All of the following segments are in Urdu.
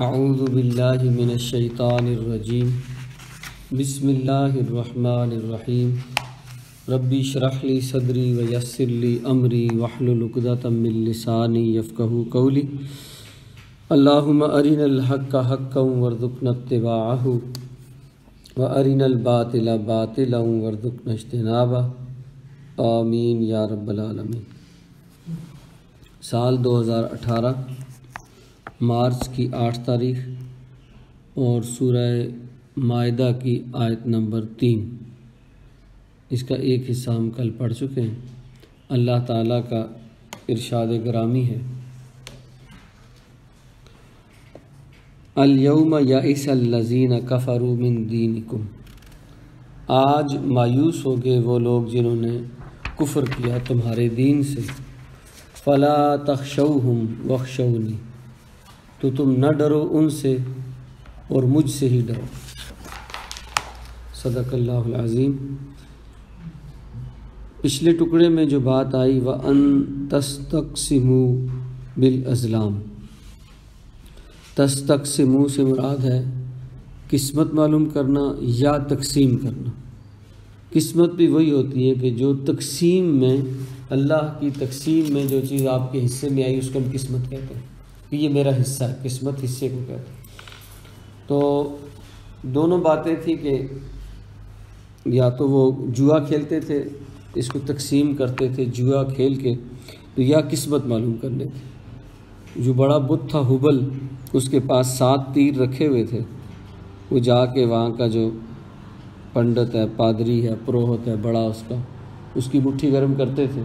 اعوذ باللہ من الشیطان الرجیم بسم اللہ الرحمن الرحیم ربی اشرح لی صدری ویسر لی امری واحلل عقدۃ من لسانی یفقہوا قولی اللہم ارنا الحق حقا وارزقنا اتباعہ وارنا الباطل باطلا وارزقنا اجتنابہ آمین یا رب العالمین۔ سال 2018 مارچ کی 8 تاریخ اور سورہ مائدہ کی آیت نمبر 3، اس کا ایک حصہ ہم کل پڑھ چکے ہیں۔ اللہ تعالیٰ کا ارشاد گرامی ہے، الیوم یئس الذین کفروا من دینکم، آج مایوس ہو گئے وہ لوگ جنہوں نے کفر کیا تمہارے دین سے، فلا تخشوہم واخشونی، تو تم نہ ڈرو ان سے اور مجھ سے ہی ڈرو۔ صدق اللہ العظیم۔ پچھلے ٹکڑے میں جو بات آئی وَأَن تَسْتَقْسِمُوا بِالْأَزْلَامِ، تستقسموا سے مراد ہے قسمت معلوم کرنا یا تقسیم کرنا۔ قسمت بھی وہی ہوتی ہے کہ جو تقسیم میں، اللہ کی تقسیم میں جو چیز آپ کے حصے میں آئی اس کو ہم قسمت کہتے ہیں کہ یہ میرا حصہ ہے، قسمت حصے کو کہتے ہیں۔ تو دونوں باتیں تھیں کہ یا تو وہ جوا کھیلتے تھے، اس کو تقسیم کرتے تھے جوا کھیل کے، تو یا قسمت معلوم کرنے تھے۔ جو بڑا بت تھا ہبل، اس کے پاس 7 تیر رکھے ہوئے تھے، وہ جا کے وہاں کا جو پنڈت ہے، پادری ہے، پروہت ہے بڑا، اس کی مٹھی گرم کرتے تھے،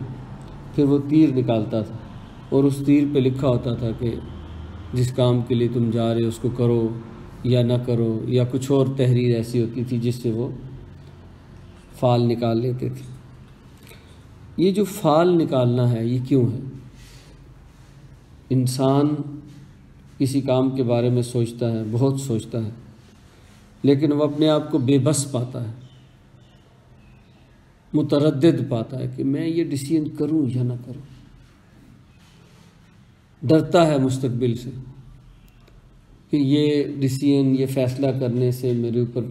پھر وہ تیر نکالتا تھا اور اس تیر پہ لکھا ہوتا تھا کہ جس کام کے لیے تم جا رہے ہو اس کو کرو یا نہ کرو، یا کچھ اور تحریر ایسی ہوتی تھی جس سے وہ فال نکال لیتے تھے۔ یہ جو فال نکالنا ہے یہ کیوں ہے؟ انسان کسی کام کے بارے میں سوچتا ہے، بہت سوچتا ہے، لیکن وہ اپنے آپ کو بے بس پاتا ہے، متردد پاتا ہے کہ میں یہ ڈیسیژن کروں یا نہ کروں، ڈرتا ہے مستقبل سے کہ یہ ڈیسیژن، یہ فیصلہ کرنے سے میرے اوپر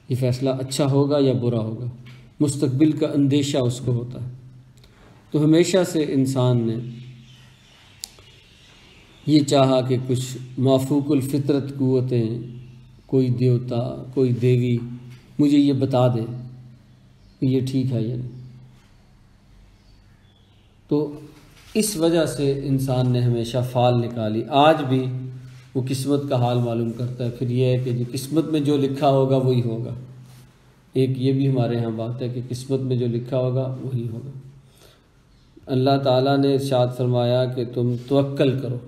یہ فیصلہ اچھا ہوگا یا برا ہوگا، مستقبل کا اندیشہ اس کو ہوتا ہے۔ تو ہمیشہ سے انسان نے یہ چاہا کہ کچھ مافوق الفطرت قوتیں، کوئی دیوتا، کوئی دیوی مجھے یہ بتا دے کہ یہ ٹھیک ہے یا نہیں۔ تو اس وجہ سے انسان نے ہمیشہ فال نکالی۔ آج بھی وہ قسمت کا حال معلوم کرتا ہے، پھر یہ ہے کہ قسمت میں جو لکھا ہوگا وہی ہوگا۔ ایک یہ بھی ہمارے ہاں بات ہے کہ قسمت میں جو لکھا ہوگا وہی ہوگا۔ اللہ تعالیٰ نے ارشاد فرمایا کہ تم توکل کرو،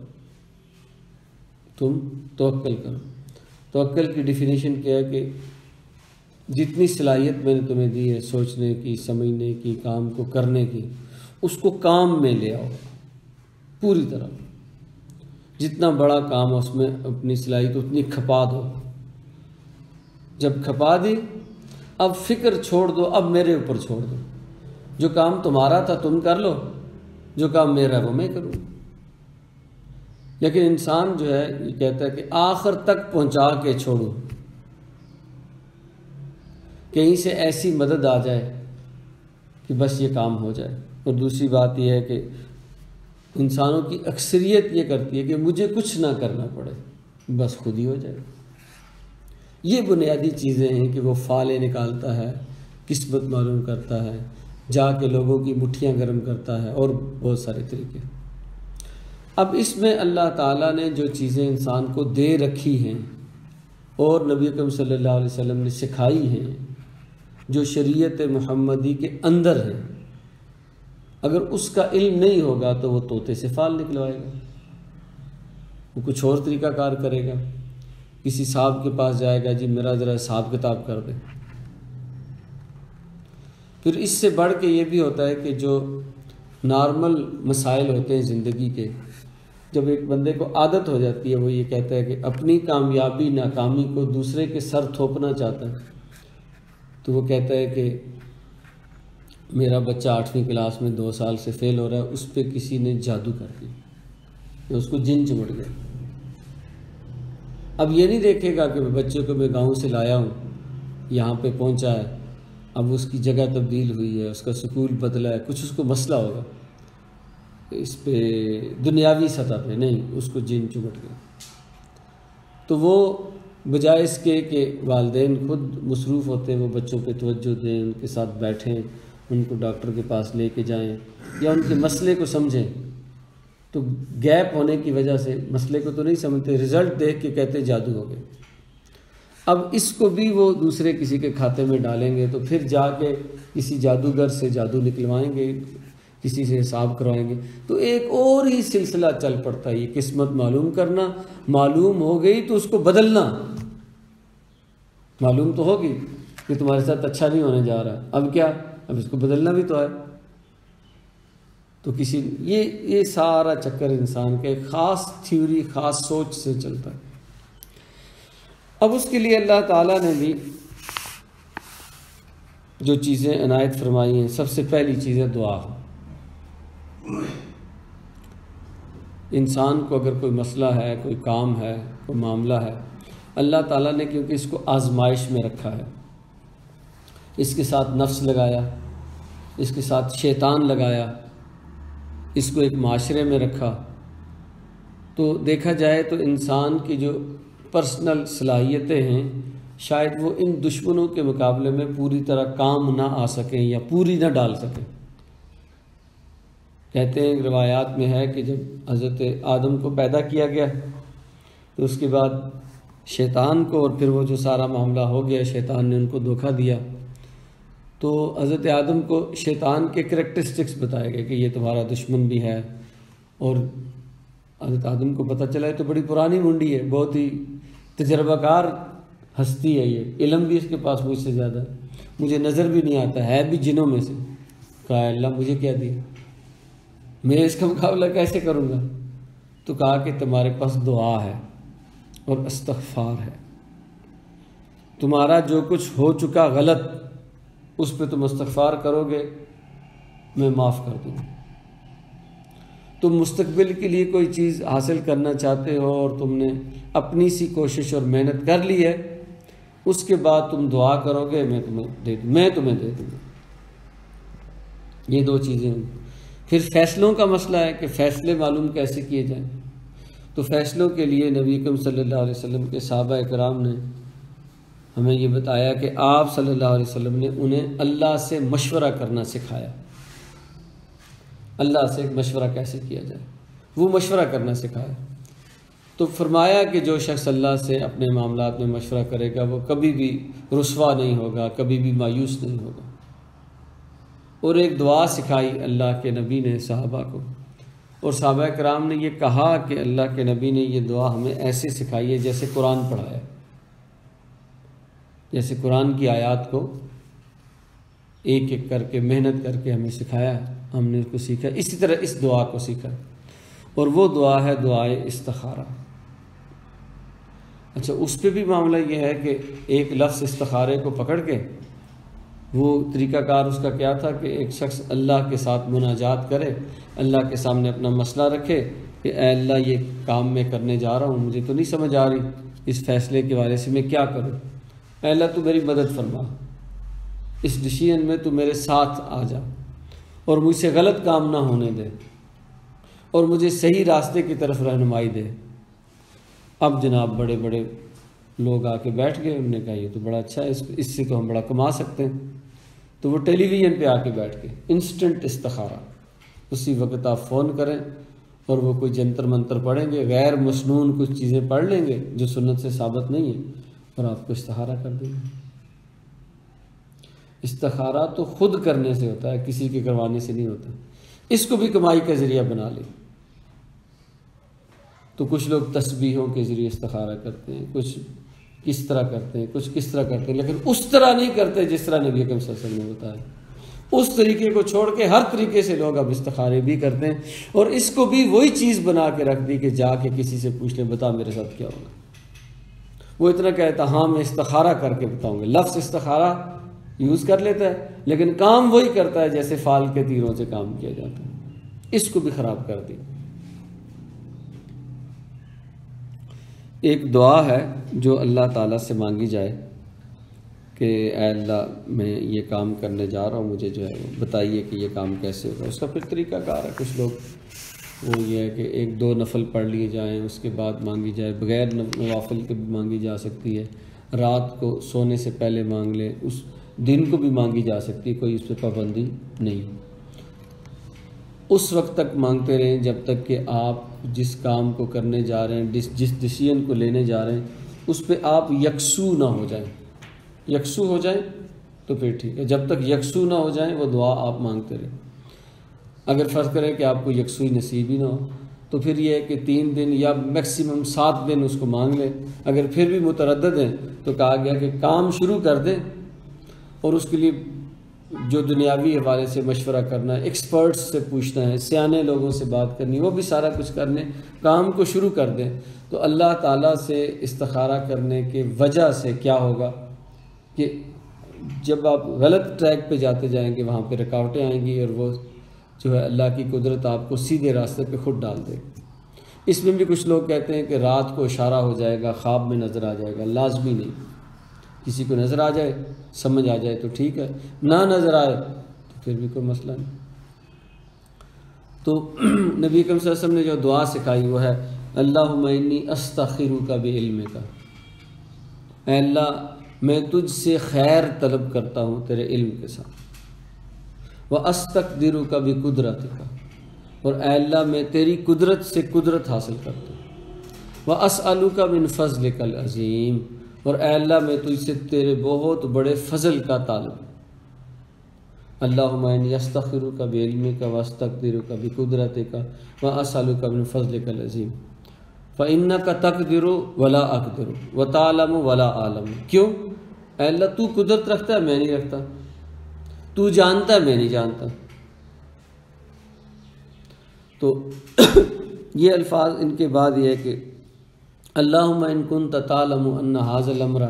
تم توکل کرو۔ توکل کی ڈیفینیشن کیا ہے کہ جتنی صلاحیت میں نے تمہیں دی ہے سوچنے کی، سمجھنے کی، کام کو کرنے کی، اس کو کام میں لے آؤ پوری طرح۔ جتنا بڑا کام ہے اس میں اپنی صلاحیت اتنی کھپا دو۔ جب کھپا دی، اب فکر چھوڑ دو، اب میرے اوپر چھوڑ دو۔ جو کام تمہارا تھا تم کر لو، جو کام میرا ہے وہ میں کروں۔ لیکن انسان جو ہے یہ کہتا ہے کہ آخر تک پہنچا کے چھوڑو، کہیں سے ایسی مدد آ جائے کہ بس یہ کام ہو جائے۔ اور دوسری بات یہ ہے کہ انسانوں کی اکثریت یہ کرتی ہے کہ مجھے کچھ نہ کرنا پڑے، بس خود ہی ہو جائے۔ یہ بنیادی چیزیں ہیں کہ وہ فالیں نکالتا ہے، قسمت معلوم کرتا ہے، جا کے لوگوں کی مٹھیاں گرم کرتا ہے، اور بہت سارے طریقے۔ اب اس میں اللہ تعالیٰ نے جو چیزیں انسان کو دے رکھی ہیں اور نبی اکرم صلی اللہ علیہ وسلم نے سکھائی ہیں، جو شریعت محمدی کے اندر ہے، اگر اس کا علم نہیں ہوگا تو وہ طوطے سے فال نکلوائے گا، وہ کچھ اور طریقہ کار کرے گا، کسی صاحب کے پاس جائے گا، جی میرا ذرا حساب کتاب کر دے۔ پھر اس سے بڑھ کے یہ بھی ہوتا ہے کہ جو نارمل مسائل ہوتے ہیں زندگی کے، جب ایک بندے کو عادت ہو جاتی ہے، وہ یہ کہتا ہے کہ اپنی کامیابی ناکامی کو دوسرے کے سر تھوپنا چاہتا ہے، تو وہ کہتا ہے کہ میرا بچہ 8ویں کلاس میں 2 سال سے فیل ہو رہا ہے، اس پہ کسی نے جادو کر دیا، اس کو جن چمٹ گیا۔ اب یہ نہیں دیکھے گا کہ بچے کو میں گاؤں سے لایا ہوں، یہاں پہ پہنچا ہے، اب اس کی جگہ تبدیل ہوئی ہے، اس کا سکول بدلا ہے، کچھ اس کو مسئلہ ہوگا اس پہ دنیاوی سطح پہ نہیں، اس کو جین چمٹ گیا۔ تو وہ بجائے اس کے کہ والدین خود مصروف ہوتے ہیں، وہ بچوں پہ توجہ دیں، ان کے ساتھ بیٹھیں، ان کو ڈاکٹر کے پاس لے کے جائیں یا ان کے مسئلے کو سمجھیں، تو گیپ ہونے کی وجہ سے مسئلے کو تو نہیں سمجھتے، رزلٹ دیکھ کے کہتے جادو ہو گئے۔ اب اس کو بھی وہ دوسرے کسی کے کھاتے میں ڈالیں گے تو پھر جا کے کسی جادوگر سے جادو نکلوائیں گے، کسی سے حساب کروائیں گے، تو ایک اور ہی سلسلہ چل پڑتا ہے۔ یہ قسمت معلوم کرنا، معلوم ہو گئی تو اس کو بدلنا، معلوم تو ہوگی کہ تمہارے ساتھ اچھا نہیں ہونے جا رہا، اب کیا، اب اس کو بدلنا بھی تو ہے۔ تو کسی یہ سارا چکر انسان کے خاص تھیوری، خاص سوچ سے چلتا ہے۔ اب اس کے لیے اللہ تعالیٰ نے بھی جو چیزیں عنایت فرمائی ہیں، سب سے پہلی چیز ہے دعا۔ انسان کو اگر کوئی مسئلہ ہے، کوئی کام ہے، کوئی معاملہ ہے، اللہ تعالیٰ نے کیونکہ اس کو آزمائش میں رکھا ہے، اس کے ساتھ نفس لگایا، اس کے ساتھ شیطان لگایا، اس کو ایک معاشرے میں رکھا، تو دیکھا جائے تو انسان کی جو پرسنل صلاحیتیں ہیں شاید وہ ان دشمنوں کے مقابلے میں پوری طرح کام نہ آ سکیں یا پوری نہ ڈال سکیں۔ کہتے ہیں روایات میں ہے کہ جب حضرت آدم کو پیدا کیا گیا تو اس کے بعد شیطان کو، اور پھر وہ جو سارا معاملہ ہو گیا، شیطان نے ان کو دھوکہ دیا، تو حضرت آدم کو شیطان کے کریکٹرسٹکس بتائے گئے کہ یہ تمہارا دشمن بھی ہے، اور حضرت آدم کو پتہ چلا ہے تو بڑی پرانی منڈی ہے، بہت ہی تجربہ کار ہستی ہے، یہ علم بھی اس کے پاس مجھ سے زیادہ ہے، مجھے نظر بھی نہیں آتا ہے بھی جنوں میں سے۔ کہا اللہ مجھے کیا دیا، میں اس کا مقابلہ کیسے کروں گا؟ تو کہا کہ تمہارے پاس دعا ہے اور استغفار ہے، تمہارا جو کچھ ہو چکا غلط اس پہ تم استغفار کرو گے، میں معاف کر دوں گا۔ تم مستقبل کے لیے کوئی چیز حاصل کرنا چاہتے ہو اور تم نے اپنی سی کوشش اور محنت کر لی ہے، اس کے بعد تم دعا کرو گے، میں تمہیں دے دوں گا۔ یہ دو چیزیں ہیں۔ پھر فیصلوں کا مسئلہ ہے کہ فیصلے معلوم کیسے کیے جائیں، تو فیصلوں کے لیے نبی اکرم صلی اللہ علیہ وسلم کے صحابہ کرام نے ہمیں یہ بتایا کہ آپ صلی اللہ علیہ وسلم نے انہیں اللہ سے مشورہ کرنا سکھایا۔ اللہ سے مشورہ کیسے کیا جائے، وہ مشورہ کرنا سکھایا۔ تو فرمایا کہ جو شخص اللہ سے اپنے معاملات میں مشورہ کرے گا وہ کبھی بھی رسوا نہیں ہوگا، کبھی بھی مایوس نہیں ہوگا۔ اور ایک دعا سکھائی اللہ کے نبی نے صحابہ کو، اور صحابہ کرام نے یہ کہا کہ اللہ کے نبی نے یہ دعا ہمیں ایسے سکھائی ہے جیسے قرآن پڑھایا، جیسے قرآن کی آیات کو ایک ایک کر کے محنت کر کے ہمیں سکھایا، ہم نے اس کو سیکھا، اسی طرح اس دعا کو سیکھا، اور وہ دعا ہے دعائے استخارہ۔ اچھا، اس پہ بھی معاملہ یہ ہے کہ ایک لفظ استخارے کو پکڑ کے وہ طریقہ کار اس کا کیا تھا کہ ایک شخص اللہ کے ساتھ مناجات کرے، اللہ کے سامنے اپنا مسئلہ رکھے کہ اے اللہ یہ کام میں کرنے جا رہا ہوں، مجھے تو نہیں سمجھ آ رہی اس فیصلے کے بارے سے میں کیا کروں، اے اللہ تو میری مدد فرما، اس ڈیسیژن میں تو میرے ساتھ آ جا اور مجھ سے غلط کام نہ ہونے دے اور مجھے صحیح راستے کی طرف رہنمائی دے۔ اب جناب بڑے بڑے لوگ آ کے بیٹھ گئے، انہوں نے کہا یہ تو بڑا اچھا ہے، اس سے تو ہم بڑا کما سکتے ہیں۔ تو وہ ٹیلی ویژن پہ آ کے بیٹھ گئے، انسٹنٹ استخارہ، اسی وقت آپ فون کریں اور وہ کوئی جنتر منتر پڑھیں گے، غیر مسنون کچھ چیزیں پڑھ لیں گے جو سنت سے ثابت نہیں ہیں، اور آپ کو استخارہ کر دیں گے۔ استخارہ تو خود کرنے سے ہوتا ہے، کسی کے کروانے سے نہیں ہوتا۔ اس کو بھی کمائی کا ذریعہ بنا لیں۔ تو کچھ لوگ تسبیحوں کے ذریعے استخارہ کرتے ہیں، کچھ کس طرح کرتے ہیں، کچھ کس طرح کرتے ہیں، لیکن اس طرح نہیں کرتے جس طرح نبی اکرم صلی اللہ علیہ وسلم نے بتایا۔ اس طریقے کو چھوڑ کے ہر طریقے سے لوگ اب استخارے بھی کرتے ہیں، اور اس کو بھی وہی چیز بنا کے رکھ دی کہ جا کے کسی سے پوچھ لیں بتا میرے ساتھ کیا ہوگا۔ وہ اتنا کہتا ہاں میں استخارہ کر کے بتاؤں گا، لفظ استخارہ یوز کر لیتا ہے لیکن کام وہی کرتا ہے جیسے فال کے تیروں سے کام کیا جاتا ہے۔ اس کو بھی خراب کر دی۔ ایک دعا ہے جو اللہ تعالیٰ سے مانگی جائے کہ اے اللہ میں یہ کام کرنے جا رہا ہوں، مجھے جو ہے بتائیے کہ یہ کام کیسے ہوگا۔ اس کا پھر طریقہ کار ہے، کچھ لوگ وہ یہ ہے کہ 1-2 نفل پڑھ لیے جائیں، اس کے بعد مانگی جائے، بغیر نوافل کے بھی مانگی جا سکتی ہے، رات کو سونے سے پہلے مانگ لیں، اس دن کو بھی مانگی جا سکتی ہے، کوئی اس پہ پابندی نہیں۔ اس وقت تک مانگتے رہیں جب تک کہ آپ جس کام کو کرنے جا رہے ہیں، جس ڈیسیژن کو لینے جا رہے ہیں، اس پہ آپ یکسو نہ ہو جائیں۔ یکسو ہو جائیں تو پھر ٹھیک ہے، جب تک یکسو نہ ہو جائیں وہ دعا آپ مانگتے رہیں۔ اگر فرض کریں کہ آپ کو یکسوئی نصیب ہی نہ ہو تو پھر یہ ہے کہ 3 دن یا میکسیمم 7 دن اس کو مانگ لیں۔ اگر پھر بھی متردد ہیں تو کہا گیا کہ کام شروع کر دیں، اور اس کے لیے جو دنیاوی حوالے سے مشورہ کرنا ہے، ایکسپرٹس سے پوچھنا ہے، سیانے لوگوں سے بات کرنی، وہ بھی سارا کچھ کر لیں، کام کو شروع کر دیں۔ تو اللہ تعالیٰ سے استخارہ کرنے کے وجہ سے کیا ہوگا کہ جب آپ غلط ٹریک پہ جاتے جائیں گے، وہاں پہ رکاوٹیں آئیں گی، اور وہ جو ہے اللہ کی قدرت آپ کو سیدھے راستے پہ خود ڈال دے۔ اس میں بھی کچھ لوگ کہتے ہیں کہ رات کو اشارہ ہو جائے گا، خواب میں نظر آ جائے گا، لازمی نہیں۔ کسی کو نظر آ جائے، سمجھ آ جائے تو ٹھیک ہے، نہ نظر آئے تو پھر بھی کوئی مسئلہ نہیں۔ تو نبی اکرم صلی اللہ علیہ وسلم نے جو دعا سکھائی وہ ہے اللہم انی استخیرک بعلمک، اے اللہ میں تجھ سے خیر طلب کرتا ہوں تیرے علم کے ساتھ، وَأَسْتَقْدِرُكَ بِقُدْرَتِكَ، اور اے اللہ میں تیری قدرت سے قدرت حاصل کرتا ہوں، وَأَسْأَلُكَ مِنْ فَضْلِكَ الْعَظِيمِ، اور اے اللہ میں تجھ سے تیرے بہت بڑے فضل کا طالب ہوں۔ اللہم انی استخیرک بعلمک وَأَسْتَقْدِرُكَ بِقُدْرَتِكَ وَأَسْأَلُكَ مِنْ فَضْلِكَ الْعَظِيمِ فَإِنَّكَ تَقْدِرُ وَلَا أَقْدِرُ وَتَعْلَمُ وَلَا أَعْلَمُ، کیوں اے اللہ تو قدرت رکھتا ہے میں نہیں رکھتا، تو جانتا ہے میں نہیں جانتا۔ تو یہ الفاظ ان کے بعد یہ ہے کہ اللہم ان کنت تعلم ان ھذا الامر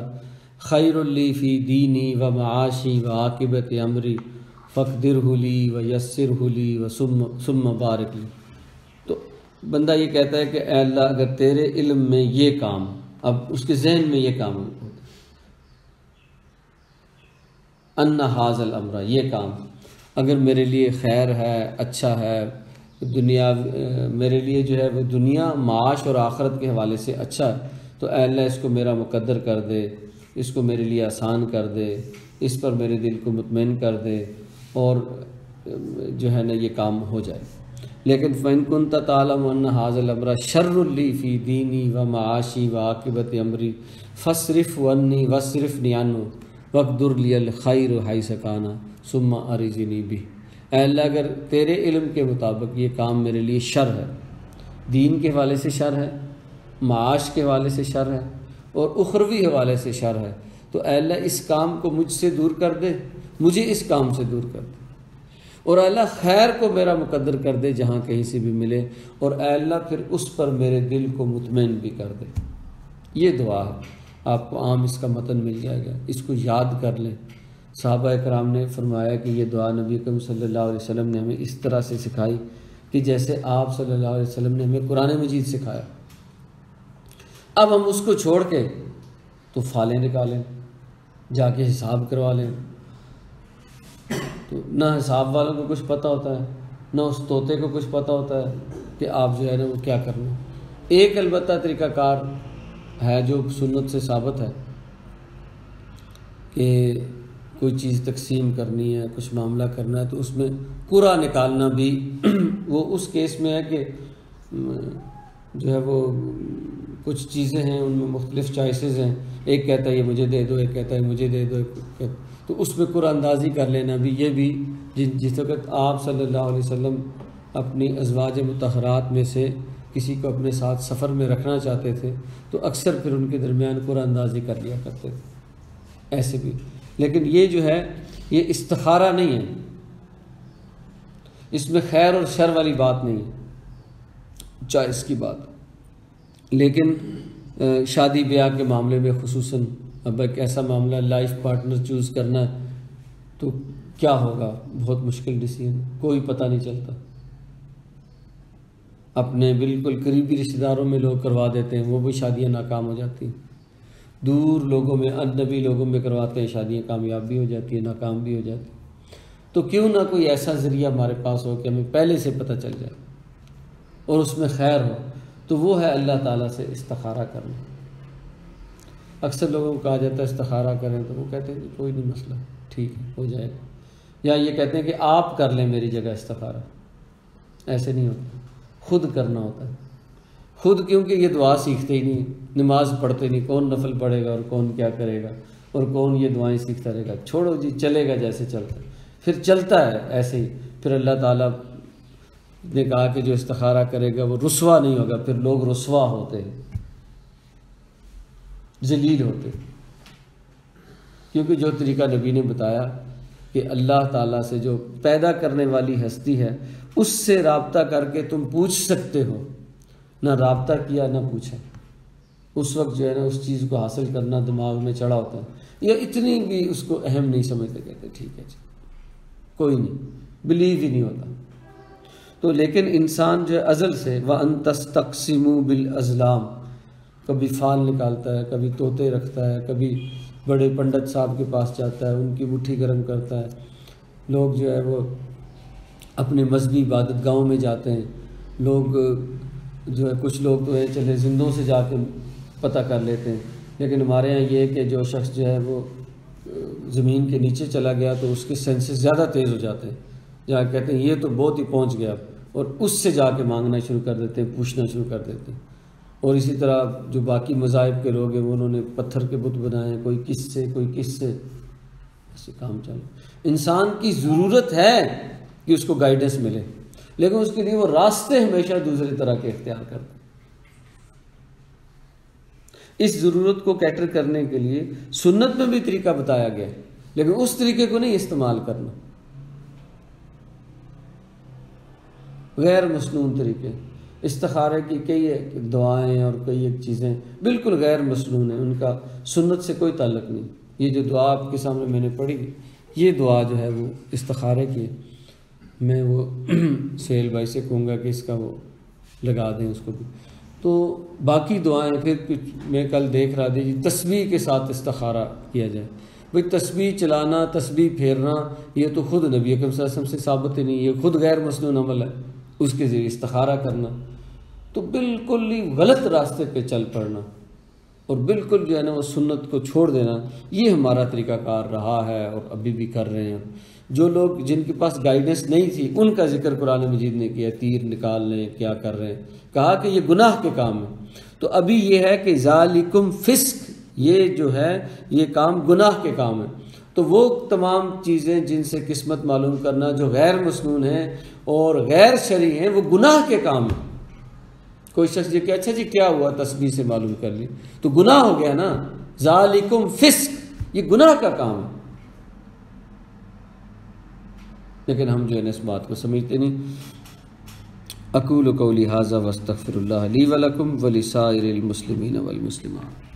خیر لی فی دینی و معاشی و عاقبت امری فاقدرہ لی ویسرہ لی ثم بارک لی۔ تو بندہ یہ کہتا ہے کہ اے اللہ اگر تیرے علم میں یہ کام، اب اس کے ذہن میں یہ کام ہوتا ان ھذا الامر، یہ کام اگر میرے لیے خیر ہے، اچھا ہے، دنیا میرے لیے جو ہے وہ دنیا معاش اور آخرت کے حوالے سے اچھا ہے، تو اے اللہ اس کو میرا مقدر کر دے، اس کو میرے لیے آسان کر دے، اس پر میرے دل کو مطمئن کر دے، اور جو ہے نا یہ کام ہو جائے۔ لیکن فَإِن كُنْتَ تَعْلَمُ أَنَّ هَذَا الْأَمْرَ شَرٌّ لِّي فِي دِينِي وَمَعَاشِي وَعَاقِبَةِ أَمْرِي فَاصْرِفْهُ عَنِّي وَاصْرِفْنِي عَنْهُ وَاقْدُرْ لِيَ الْخَيْرَ حَيْثُ كَانَ ثُمَّ أَرِزْنِي بِهِ۔ اے اللہ اگر تیرے علم کے مطابق یہ کام میرے لیے شر ہے، دین کے حوالے سے شر ہے، معاش کے حوالے سے شر ہے، اور اخروی حوالے سے شر ہے، تو اے اللہ اس کام کو مجھ سے دور کر دے، مجھے اس کام سے دور کر دے، اور اے اللہ خیر کو میرا مقدر کر دے جہاں کہیں سے بھی ملے، اور اے اللہ پھر اس پر میرے دل کو مطمئن بھی کر دے۔ یہ دعا ہے، آپ کو عام اس کا متن مل جائے گا، اس کو یاد کر لیں۔ صحابہ اکرام نے فرمایا کہ یہ دعا نبی اکرم صلی اللہ علیہ وسلم نے ہمیں اس طرح سے سکھائی کہ جیسے آپ صلی اللہ علیہ وسلم نے ہمیں قرآن مجید سکھایا۔ اب ہم اس کو چھوڑ کے تو فالیں نکالیں، جا کے حساب کروا لیں، تو نہ حساب والوں کو کچھ پتہ ہوتا ہے، نہ اس طوطے کو کچھ پتہ ہوتا ہے کہ آپ جو ہے نا وہ کیا کرنا۔ ایک البتہ طریقہ کار ہے جو سنت سے ثابت ہے کہ کوئی چیز تقسیم کرنی ہے، کچھ معاملہ کرنا ہے، تو اس میں قرعہ نکالنا بھی وہ اس کیس میں ہے کہ جو ہے وہ کچھ چیزیں ہیں ان میں مختلف چوائسیز ہیں، ایک کہتا ہے یہ مجھے دے دو، ایک کہتا ہے مجھے دے دو، تو اس میں قرعہ اندازی کر لینا بھی، یہ بھی جس وقت آپ صلی اللہ علیہ وسلم اپنی ازواج مطہرات میں سے کسی کو اپنے ساتھ سفر میں رکھنا چاہتے تھے تو اکثر پھر ان کے درمیان قرعہ اندازی کر لیا کرتے تھے، ایسے بھی۔ لیکن یہ جو ہے یہ استخارہ نہیں ہے، اس میں خیر اور شر والی بات نہیں ہے، چوائس کی بات۔ لیکن شادی بیاہ کے معاملے میں خصوصاً اب ایک ایسا معاملہ لائف پارٹنر چوز کرنا ہے تو کیا ہوگا، بہت مشکل ڈیسیژن، کوئی پتہ نہیں چلتا۔ اپنے بالکل قریبی رشتہ داروں میں لوگ کروا دیتے ہیں، وہ بھی شادیاں ناکام ہو جاتی ہیں، دور لوگوں میں اجنبی لوگوں میں کرواتے ہیں، شادیاں کامیاب بھی ہو جاتی ہیں، ناکام بھی ہو جاتی ہیں۔ تو کیوں نہ کوئی ایسا ذریعہ ہمارے پاس ہو کہ ہمیں پہلے سے پتہ چل جائے اور اس میں خیر ہو، تو وہ ہے اللہ تعالیٰ سے استخارہ کرنا۔ اکثر لوگوں کو کہا جاتا ہے استخارہ کریں، تو وہ کہتے ہیں کہ کوئی نہیں مسئلہ، ٹھیک ہے ہو جائے گا، یا یہ کہتے ہیں کہ آپ کر لیں میری جگہ استخارہ۔ ایسے نہیں ہوتا، خود کرنا ہوتا ہے خود، کیونکہ یہ دعا سیکھتے ہی نہیں، نماز پڑھتے نہیں، کون نفل پڑھے گا اور کون کیا کرے گا اور کون یہ دعائیں سیکھتا رہے گا، چھوڑو جی، چلے گا جیسے چلتا ہے، پھر چلتا ہے ایسے ہی۔ پھر اللہ تعالیٰ نے کہا کہ جو استخارہ کرے گا وہ رسوا نہیں ہوگا، پھر لوگ رسوا ہوتے ہیں، ذلیل ہوتے، کیونکہ جو طریقہ نبی نے بتایا کہ اللہ تعالیٰ سے جو پیدا کرنے والی ہستی ہے اس سے رابطہ کر کے تم پوچھ سکتے ہو، نہ رابطہ کیا نہ پوچھا، اس وقت جو ہے نا اس چیز کو حاصل کرنا دماغ میں چڑھا ہوتا ہے، یا اتنی بھی اس کو اہم نہیں سمجھتے، کہتے ٹھیک ہے جی کوئی نہیں، بلیو ہی نہیں ہوتا۔ تو لیکن انسان جو ہے ازل سے وَأَن تَسْتَقْسِمُوا بِالْأَزْلَامِ، کبھی فال نکالتا ہے، کبھی طوطے رکھتا ہے، کبھی بڑے پنڈت صاحب کے پاس جاتا ہے، ان کی مٹھی گرم کرتا ہے۔ لوگ جو ہے وہ اپنے مذہبی عبادت گاہوں میں جاتے ہیں، لوگ جو ہے کچھ لوگ تو ہے چلے زندوں سے جا کے پتہ کر لیتے ہیں، لیکن ہمارے یہاں یہ ہے کہ جو شخص جو ہے وہ زمین کے نیچے چلا گیا تو اس کے سینسز زیادہ تیز ہو جاتے ہیں، جہاں کہتے ہیں یہ تو بہت ہی پہنچ گیا، اور اس سے جا کے مانگنا شروع کر دیتے ہیں، پوچھنا شروع کر دیتے ہیں۔ اور اسی طرح جو باقی مذاہب کے لوگ ہیں وہ انہوں نے پتھر کے بت بنائے ہیں، کوئی کس سے کوئی کس سے، ایسے کام چلو۔ انسان کی ضرورت ہے کہ اس کو گائیڈنس ملے، لیکن اس کے لیے وہ راستے ہمیشہ دوسرے طرح کے اختیار کرتا ہے۔ اس ضرورت کو کیٹر کرنے کے لیے سنت میں بھی طریقہ بتایا گیا ہے، لیکن اس طریقے کو نہیں استعمال کرنا، غیر مسنون طریقے۔ استخارے کی کئی دعائیں اور کئی ایک چیزیں بالکل غیر مسنون ہیں، ان کا سنت سے کوئی تعلق نہیں۔ یہ جو دعا آپ کے سامنے میں نے پڑھی، یہ دعا جو ہے وہ استخارے کی، میں وہ سہیل بھائی سے کہوں گا کہ اس کا وہ لگا دیں اس کو بھی۔ تو باقی دعائیں پھر کچھ میں کل دیکھ رہا تھی، تسبیح کے ساتھ استخارہ کیا جائے۔ بھئی تسبیح چلانا، تسبیح پھیرنا، یہ تو خود نبی اکرم صلی اللہ علیہ وسلم سے ثابت ہی نہیں، یہ خود غیر مسنون عمل ہے، اس کے ذریعے استخارہ کرنا تو بالکل ہی غلط راستے پہ چل پڑنا، اور بالکل جو ہے نا وہ سنت کو چھوڑ دینا۔ یہ ہمارا طریقہ کار رہا ہے اور ابھی بھی کر رہے ہیں۔ جو لوگ جن کے پاس گائیڈنس نہیں تھی ان کا ذکر قرآن مجید نے کیا، تیر نکال لیں، کیا کر رہے ہیں، کہا کہ یہ گناہ کے کام ہے۔ تو ابھی یہ ہے کہ ذالکم فسق، یہ جو ہے یہ کام گناہ کے کام ہے۔ تو وہ تمام چیزیں جن سے قسمت معلوم کرنا جو غیر مسنون ہیں اور غیر شرعی ہیں، وہ گناہ کے کام ہیں۔ کوئی شخص یہ کہ اچھا جی کیا ہوا، تسبیح سے معلوم کر لی، تو گناہ ہو گیا نا، ذالکم فسق، یہ گناہ کا کام ہے۔ لیکن ہم جو ہے اس بات کو سمجھتے نہیں۔ اقول قولی ھذا واستغفر اللہ لی ولکم ولسائر المسلمین والمسلمات۔